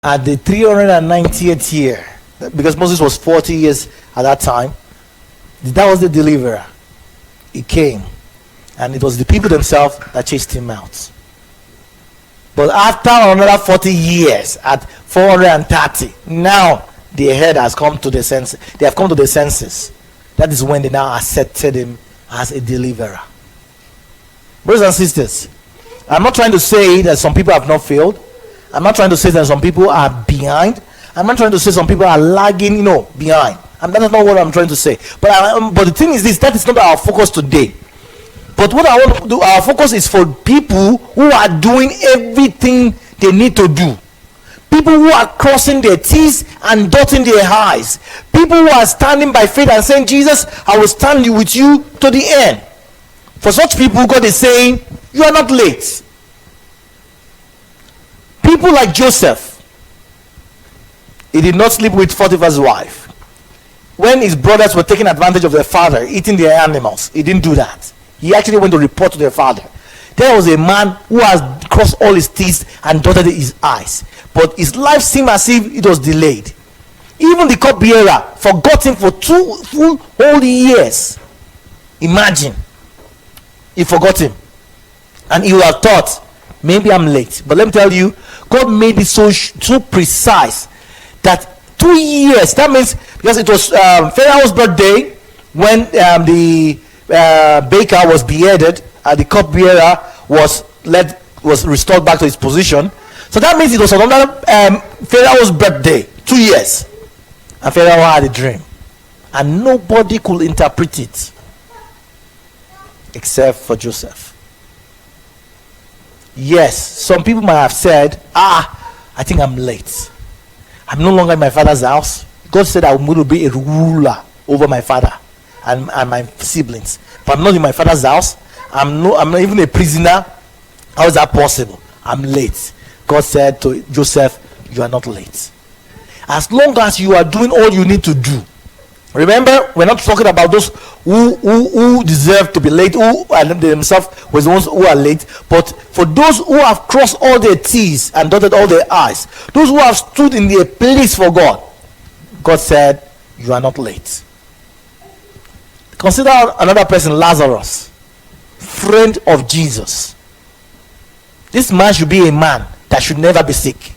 At the 390th year, because Moses was 40 years at that time, that was the deliverer. He came, and it was the people themselves that chased him out. But after another 40 years, at 430, now their head has come to the senses. They have come to the senses. That is when they now accepted him as a deliverer. Brothers and sisters, I'm not trying to say that some people have not failed. I'm not trying to say that some people are behind. I'm not trying to say some people are lagging, behind. And that is not what I'm trying to say. But the thing is this, that is not our focus today. But what I want to do, our focus is for people who are doing everything they need to do. People who are crossing their T's and dotting their I's. People who are standing by faith and saying, Jesus, I will stand with you to the end. For such people, God is saying, you are not late. People like Joseph, he did not sleep with Potiphar's wife. When his brothers were taking advantage of their father, eating their animals, he didn't do that. He actually went to report to their father. There was a man who has crossed all his T's and dotted his I's, but his life seemed as if it was delayed. Even the cupbearer forgot him for 2 full whole years. Imagine, he forgot him, and he would have thought, maybe I'm late. But let me tell you, God made it so precise that 2 years, that means, because it was Pharaoh's birthday when the baker was beheaded, the cupbearer was restored back to his position. So that means it was another Pharaoh's birthday, 2 years, and Pharaoh had a dream, and nobody could interpret it except for Joseph. Yes, some people might have said, I think I'm late. I'm no longer in my father's house. God said I'm going to be a ruler over my father and my siblings, but I'm not in my father's house. I'm not even a prisoner. How is that possible? I'm late. God said to Joseph, you are not late. As long as you are doing all you need to do. Remember, we're not talking about those who deserve to be late, who are themselves was the ones who are late, but for those who have crossed all their T's and dotted all their I's, those who have stood in their place for God, God said, you are not late. Consider another person, Lazarus, friend of Jesus. This man should be a man that should never be sick.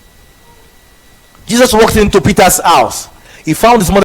Jesus walked into Peter's house. He found his mother